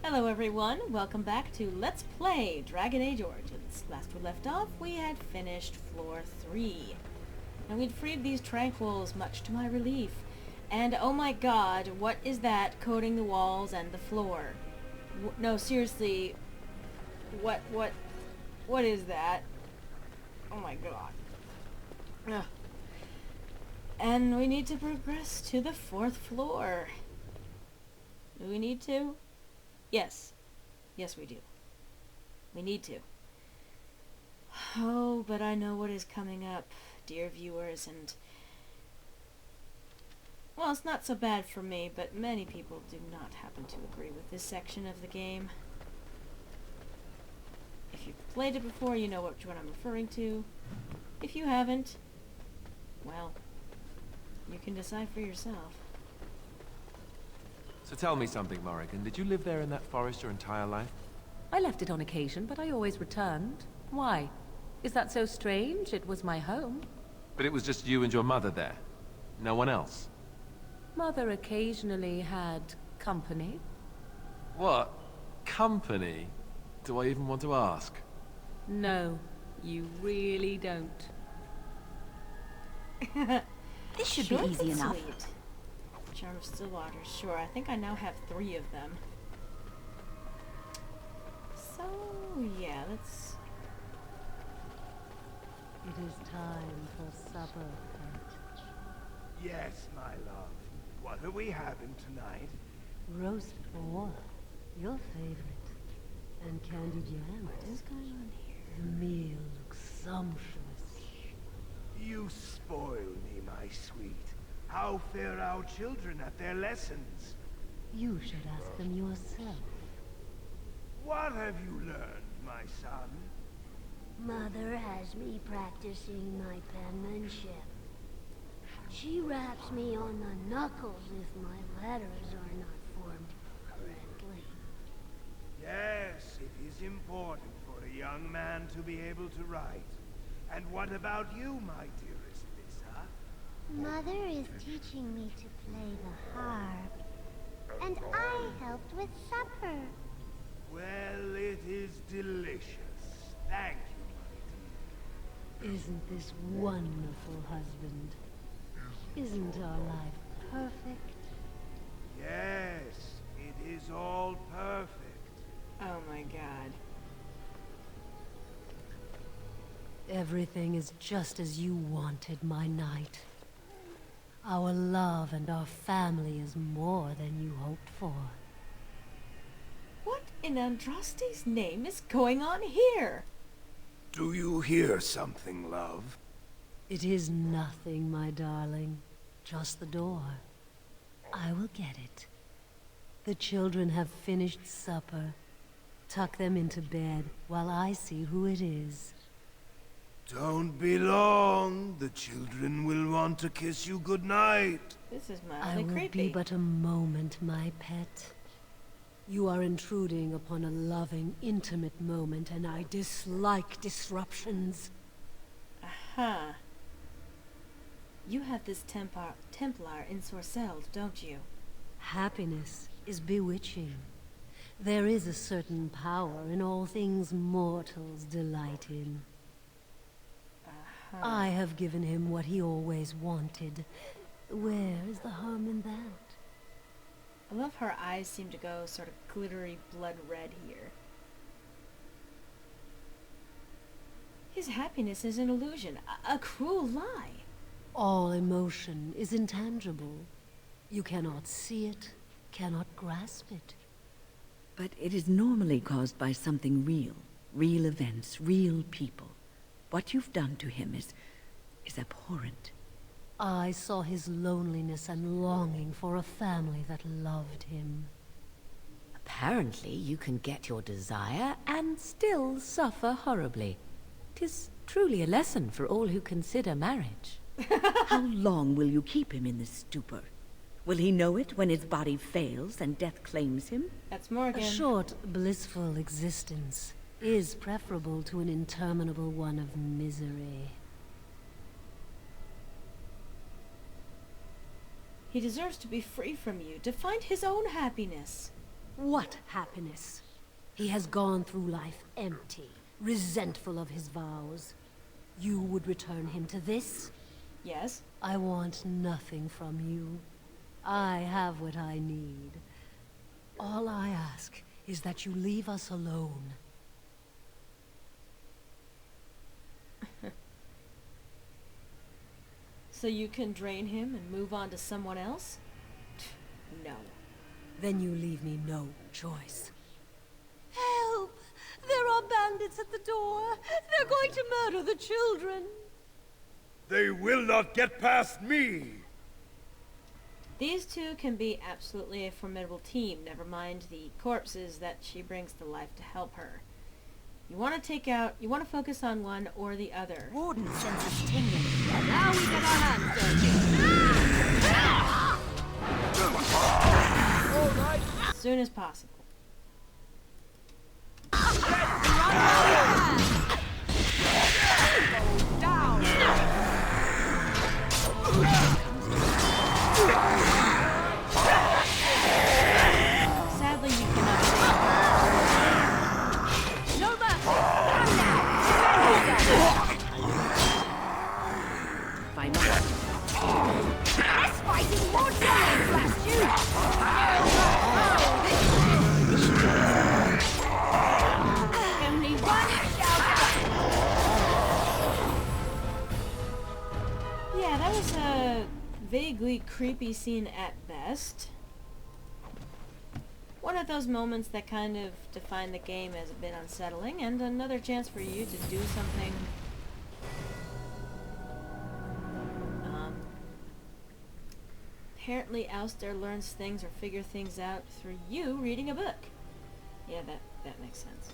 Hello everyone, welcome back to Let's Play Dragon Age Origins. Last we left off, we had finished floor 3. And we'd freed these tranquils, much to my relief. And oh my god, what is that coating the walls and the floor? No, seriously, what is that? Oh my god. Ugh. And we need to progress to the 4th floor. Do we need to? Yes. Yes, we do. We need to. Oh, but I know what is coming up, dear viewers, and... Well, it's not so bad for me, but many people do not happen to agree with this section of the game. If you've played it before, you know what I'm referring to. If you haven't, well, you can decide for yourself. So tell me something, Morrigan. Did you live there in that forest your entire life? I left it on occasion, but I always returned. Why? Is that so strange? It was my home. But it was just you and your mother there? No one else? Mother occasionally had company. What? Company? Do I even want to ask? No, you really don't. This should Short be easy and enough. sweet. Charm of Stillwater, sure. I think I now have 3 of them. So, yeah, let's... It is time for supper, pet. Yes, my love. What are we having tonight? Roast boar, your favorite, and candied yams. What is going on here? The meal looks sumptuous. You spoil me, my sweet. How fare our children at their lessons? You should ask them yourself. What have you learned, my son? Mother has me practicing my penmanship. She raps me on the knuckles if my letters are not formed correctly. Yes, it is important for a young man to be able to write. And what about you, my dearest Lissa? Mother is teaching me to play the harp. And I helped with supper. Well, it is delicious. Thank you, my dear. Isn't this wonderful, husband? Isn't our life perfect? Yes, it is all perfect. Oh my god. Everything is just as you wanted, my knight. Our love and our family is more than you hoped for. What in Andraste's name is going on here? Do you hear something, love? It is nothing, my darling. Just the door. I will get it. The children have finished supper. Tuck them into bed while I see who it is. Don't be long. The children will want to kiss you goodnight. This is I mildly will creepy. be but a moment, my pet. You are intruding upon a loving, intimate moment, and I dislike disruptions. Aha. You have this templar ensorcelled, don't you? Happiness is bewitching. There is a certain power in all things mortals delight in. I have given him what he always wanted. Where is the harm in that? I love her eyes seem to go sort of glittery blood red here. His happiness is an illusion, a cruel lie. All emotion is intangible. You cannot see it, cannot grasp it. But it is normally caused by something real. Real events, real people. What you've done to him is abhorrent. I saw his loneliness and longing for a family that loved him. Apparently you can get your desire and still suffer horribly. 'Tis truly a lesson for all who consider marriage. How long will you keep him in this stupor? Will he know it when his body fails and death claims him? That's A Morgan. short, blissful existence is preferable to an interminable one of misery. He deserves to be free from you, to find his own happiness. What happiness? He has gone through life empty, resentful of his vows. You would return him to this? Yes. I want nothing from you. I have what I need. All I ask is that you leave us alone. So you can drain him and move on to someone else? No. Then you leave me no choice. Help! There are bandits at the door. They're going to murder the children. They will not get past me! These two can be absolutely a formidable team, never mind the corpses that she brings to life to help her. You want to focus on one or the other. Warden senses tingling. And now we get our hands dirty. As soon as possible. Sadly, you cannot save her. No matter. Fine. Less fighting, more dying, blast you! Only one shall. Yeah, that was a vaguely creepy scene at best. One of those moments that kind of define the game as a bit unsettling, and another chance for you to do something apparently Alistair learns things or figure things out through you reading a book. Yeah, that makes sense.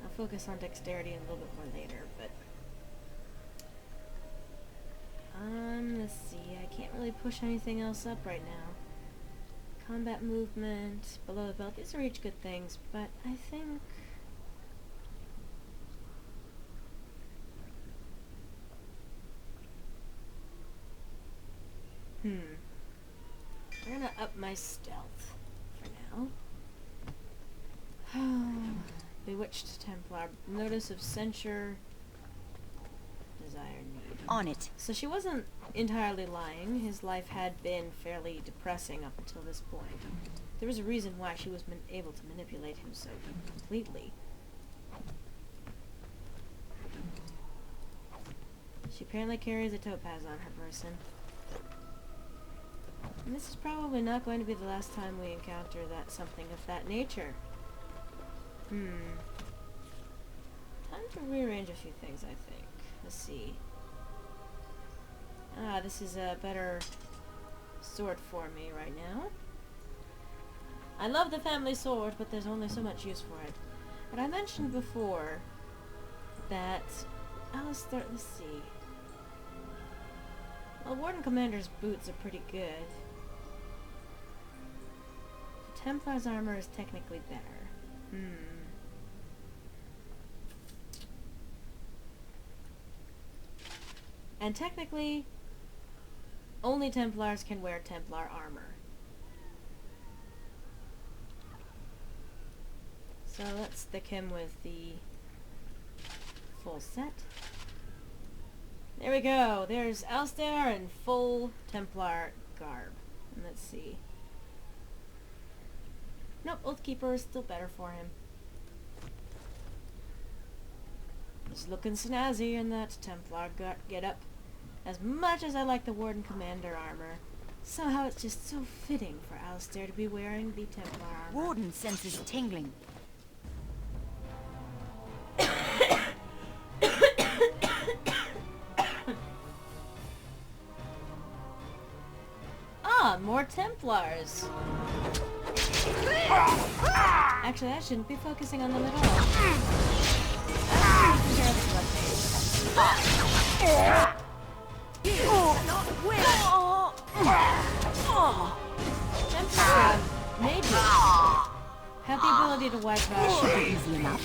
I'll focus on dexterity a little bit more later, but let's see, I can't really push anything else up right now. Combat movement, below the belt, these are each good things, but I think I'm gonna up my stealth for now. Bewitched Templar. Notice of censure. Desire need. On it. So she wasn't entirely lying. His life had been fairly depressing up until this point. There was a reason why she was able to manipulate him so completely. She apparently carries a topaz on her person. And this is probably not going to be the last time we encounter something of that nature. Time to rearrange a few things, I think. Let's see. This is a better sword for me right now. I love the family sword, but there's only so much use for it. But I mentioned before that Alistair, let's see. Well, Warden Commander's boots are pretty good. The Templar's armor is technically better. And technically, only Templars can wear Templar armor. So let's stick him with the full set. There we go. There's Alistair in full Templar garb. And let's see. Nope, Oathkeeper is still better for him. He's looking snazzy in that Templar get-up. As much as I like the Warden Commander armor, somehow it's just so fitting for Alistair to be wearing the Templar armor. Warden senses tingling. More Templars! Actually, I shouldn't be focusing on them at all. Templars mages have the ability to wipe out quite a few people up.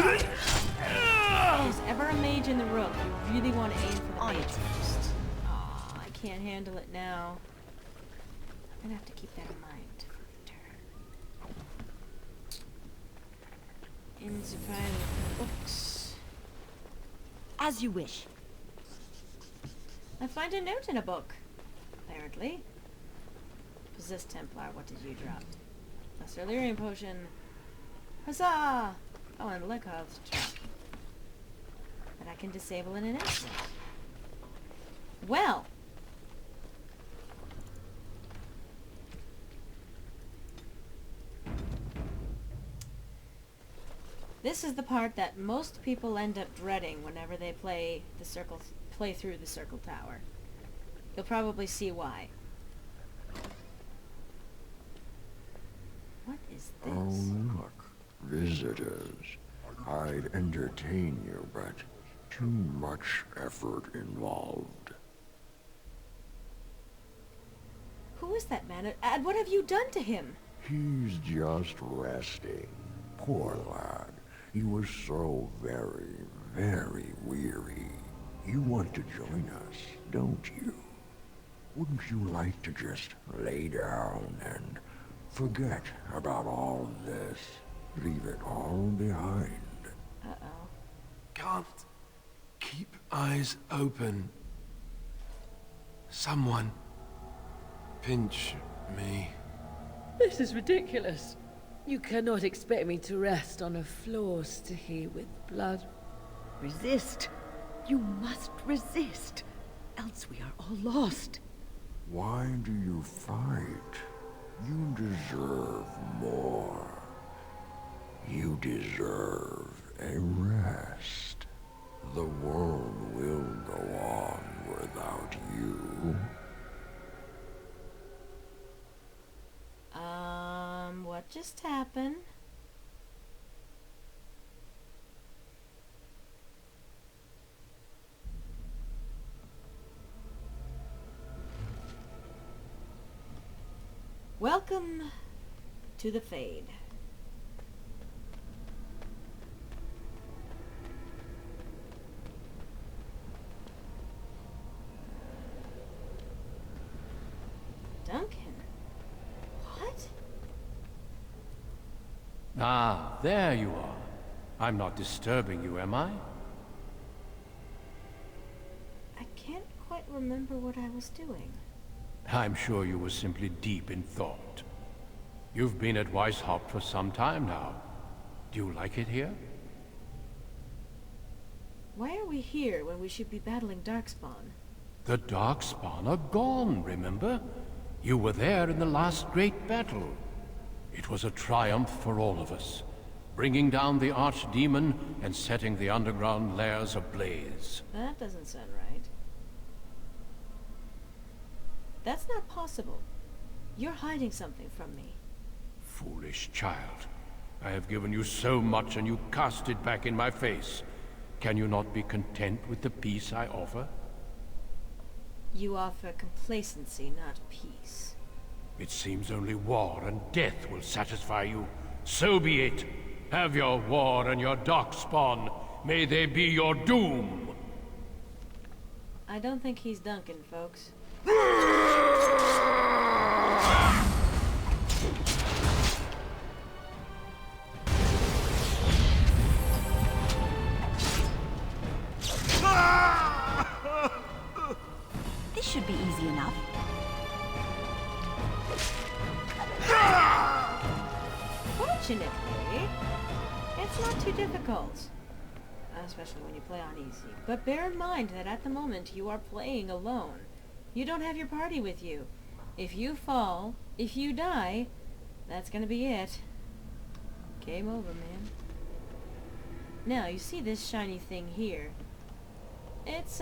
If there's ever a mage in the room, you really want to aim for the mage first. can't handle it now. I'm gonna have to keep that in mind for later. In the pile of books. As you wish. I find a note in a book, apparently. Possessed Templar, what did you drop? Lesser Lyrium potion. Huzzah! Oh, and Lekov's trap. That I can disable in an instant. Well! This is the part that most people end up dreading whenever they play through the Circle Tower. You'll probably see why. What is this? Oh, look. Visitors. I'd entertain you, but too much effort involved. Who is that man? And what have you done to him? He's just resting. Poor lad. He was so very, very weary. You want to join us, don't you? Wouldn't you like to just lay down and forget about all this? Leave it all behind. Uh-oh. Can't keep eyes open. Someone pinch me. This is ridiculous. You cannot expect me to rest on a floor sticky with blood. Resist. You must resist. Else we are all lost. Why do you fight? You deserve more. You deserve a rest. The world will go on without you. What just happened? Welcome to the Fade. Duncan? What? Ah, there you are. I'm not disturbing you, am I? I can't quite remember what I was doing. I'm sure you were simply deep in thought. You've been at Weishaupt for some time now. Do you like it here? Why are we here when we should be battling Darkspawn? The Darkspawn are gone, remember? You were there in the last great battle. It was a triumph for all of us, bringing down the Archdemon and setting the underground lairs ablaze. That doesn't sound right. That's not possible. You're hiding something from me. Foolish child. I have given you so much and you cast it back in my face. Can you not be content with the peace I offer? You offer complacency, not peace. It seems only war and death will satisfy you. So be it. Have your war and your Darkspawn. May they be your doom. I don't think he's Duncan, folks. This should be easy enough. Fortunately, it's not too difficult. Especially when you play on easy. But bear in mind that at the moment you are playing alone. You don't have your party with you. If you fall, if you die, that's gonna be it. Game over, man. Now, you see this shiny thing here. It's,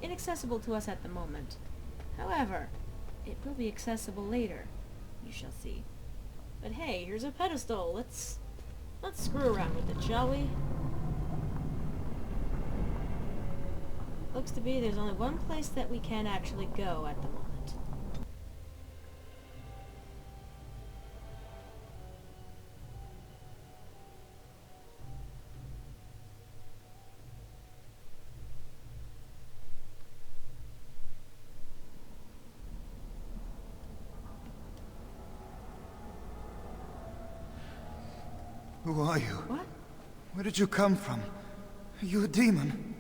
inaccessible to us at the moment. However, it will be accessible later. You shall see. But hey, here's a pedestal. Let's screw around with it, shall we? Looks to be there's only one place that we can actually go at the moment. Who are you? What? Where did you come from? Are you a demon?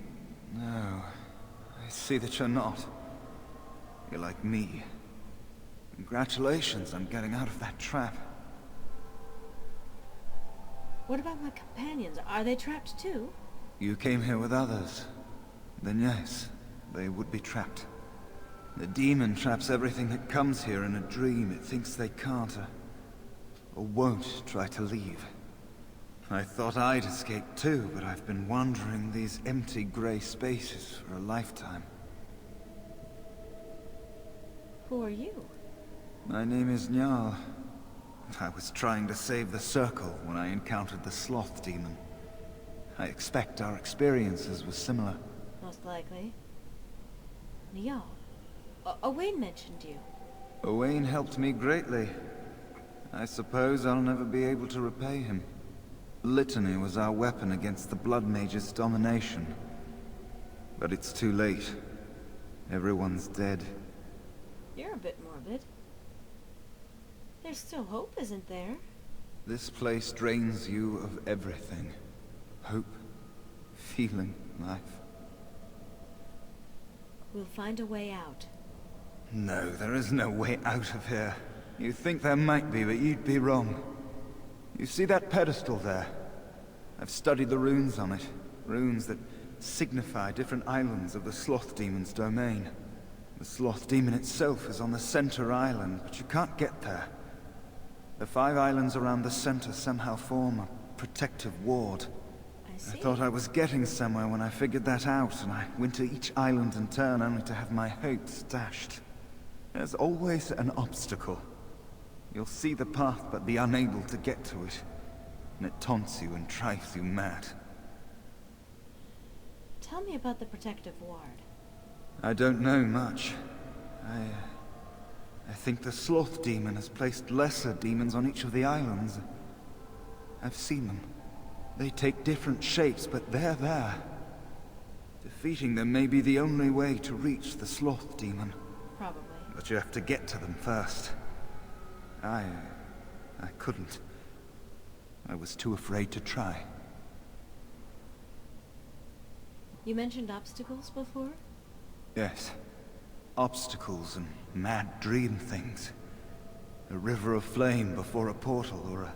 No. I see that you're not. You're like me. Congratulations on getting out of that trap. What about my companions? Are they trapped too? You came here with others. Then yes, they would be trapped. The demon traps everything that comes here in a dream it thinks they can't or won't try to leave. I thought I'd escape too, but I've been wandering these empty grey spaces for a lifetime. Who are you? My name is Njal. I was trying to save the Circle when I encountered the Sloth Demon. I expect our experiences were similar. Most likely. Njal. Owain mentioned you. Owain helped me greatly. I suppose I'll never be able to repay him. Litany was our weapon against the Blood Mage's domination. But it's too late. Everyone's dead. You're a bit morbid. There's still hope, isn't there? This place drains you of everything. Hope, feeling, life. We'll find a way out. No, there is no way out of here. You think there might be, but you'd be wrong. You see that pedestal there? I've studied the runes on it. Runes that signify different islands of the Sloth Demon's domain. The Sloth Demon itself is on the center island, but you can't get there. The 5 islands around the center somehow form a protective ward. I see. I thought I was getting somewhere when I figured that out, and I went to each island in turn only to have my hopes dashed. There's always an obstacle. You'll see the path but be unable to get to it, and it taunts you and drives you mad. Tell me about the protective ward. I don't know much. I think the Sloth Demon has placed lesser demons on each of the islands. I've seen them. They take different shapes, but they're there. Defeating them may be the only way to reach the Sloth Demon. Probably. But you have to get to them first. I couldn't. I was too afraid to try. You mentioned obstacles before? Yes. Obstacles and mad dream things. A river of flame before a portal, or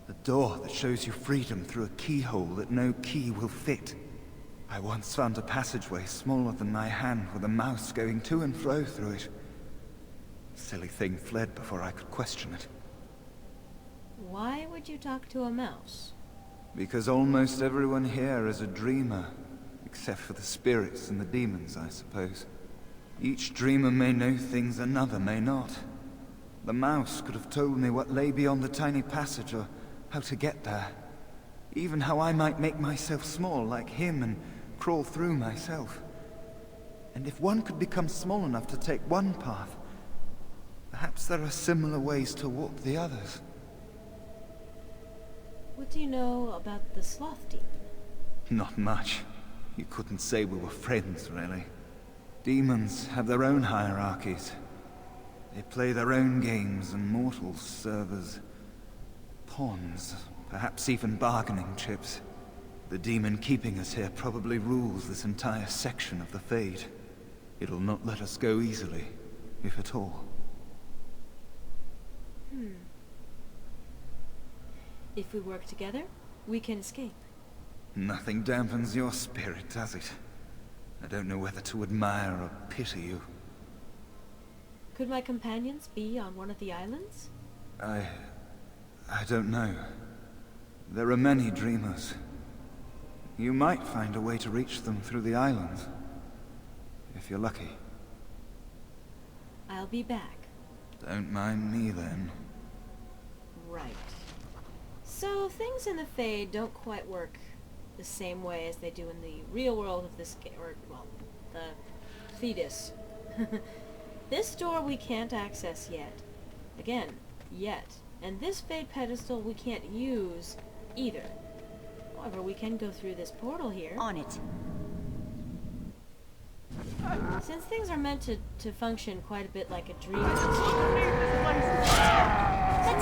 a door that shows you freedom through a keyhole that no key will fit. I once found a passageway smaller than my hand with a mouse going to and fro through it. Silly thing fled before I could question it. Why would you talk to a mouse? Because almost everyone here is a dreamer, except for the spirits and the demons, I suppose. Each dreamer may know things another may not. The mouse could have told me what lay beyond the tiny passage, or how to get there. Even how I might make myself small like him and crawl through myself. And if one could become small enough to take one path, perhaps there are similar ways to walk the others. What do you know about the Sloth Demon? Not much. You couldn't say we were friends, really. Demons have their own hierarchies. They play their own games, and mortals serve as pawns, perhaps even bargaining chips. The demon keeping us here probably rules this entire section of the Fade. It'll not let us go easily, if at all. If we work together, we can escape. Nothing dampens your spirit, does it? I don't know whether to admire or pity you. Could my companions be on one of the islands? I don't know. There are many dreamers. You might find a way to reach them through the islands. If you're lucky. I'll be back. Don't mind me then. Right. So things in the Fade don't quite work the same way as they do in the real world of this game, or, well, the Thetis. This door we can't access yet. Again, yet. And this Fade pedestal we can't use either. However, we can go through this portal here. On it. Since things are meant to function quite a bit like a dream, let's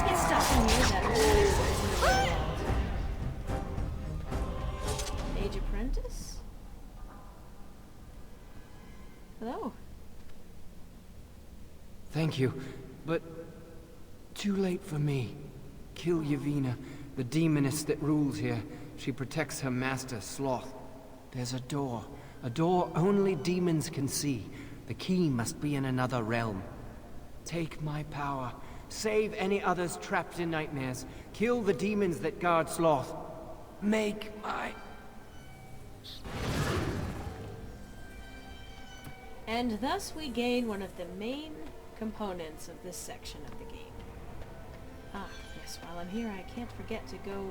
get stuck in here that apprentice? Hello. Thank you, but too late for me. Kill Yavina, the demoness that rules here. She protects her master, Sloth. There's a door only demons can see. The key must be in another realm. Take my power. Save any others trapped in nightmares. Kill the demons that guard Sloth. Make my... And thus we gain one of the main components of this section of the game. Ah, yes, while I'm here I can't forget to go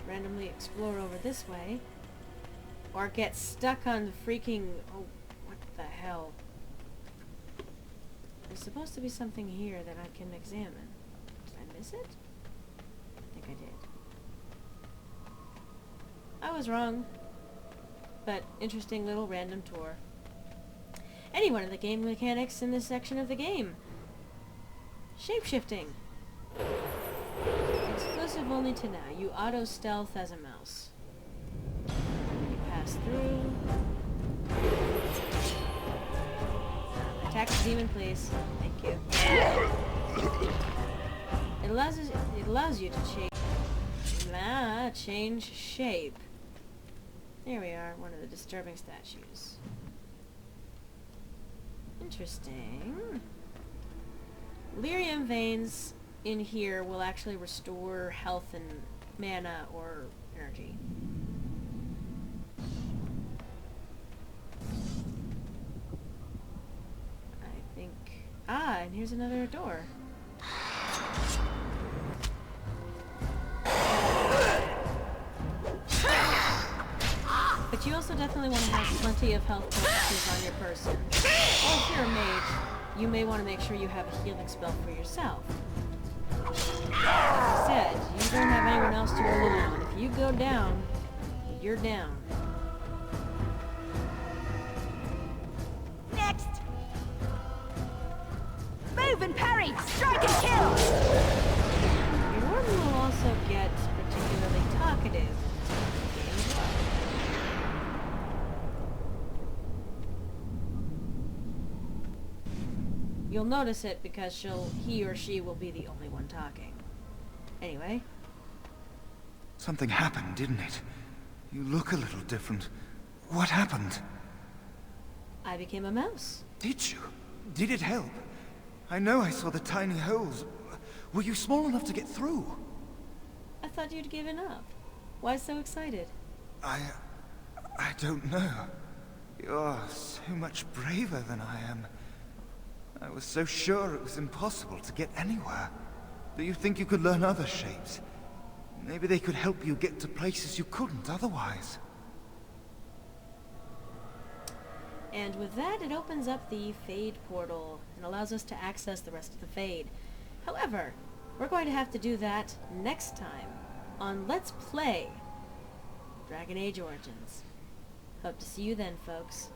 randomly explore over this way. Or get stuck on the freaking... oh, what the hell? There's supposed to be something here that I can examine. Did I miss it? I think I did. I was wrong. But interesting little random tour. Any one of the game mechanics in this section of the game. Shapeshifting. Exclusive only to now. You auto-stealth as a mouse. You pass through. Attack the demon, please. Thank you. It allows you to change shape. There we are, one of the disturbing statues. Interesting. Lyrium veins in here will actually restore health and mana or energy. I think... ah, and here's another door. But you also definitely want to have plenty of health potions on your person. Or if you're a mage, you may want to make sure you have a healing spell for yourself. Like I said, you don't have anyone else to rely on. If you go down, you're down. Next! Move and parry! Strike and kill! Your warden will also get particularly talkative. You'll notice it because he or she will be the only one talking. Anyway. Something happened, didn't it? You look a little different. What happened? I became a mouse. Did you? Did it help? I know I saw the tiny holes. Were you small enough to get through? I thought you'd given up. Why so excited? I don't know. You're so much braver than I am. I was so sure it was impossible to get anywhere. Do you think you could learn other shapes? Maybe they could help you get to places you couldn't otherwise. And with that, it opens up the Fade portal and allows us to access the rest of the Fade. However, we're going to have to do that next time on Let's Play Dragon Age Origins. Hope to see you then, folks.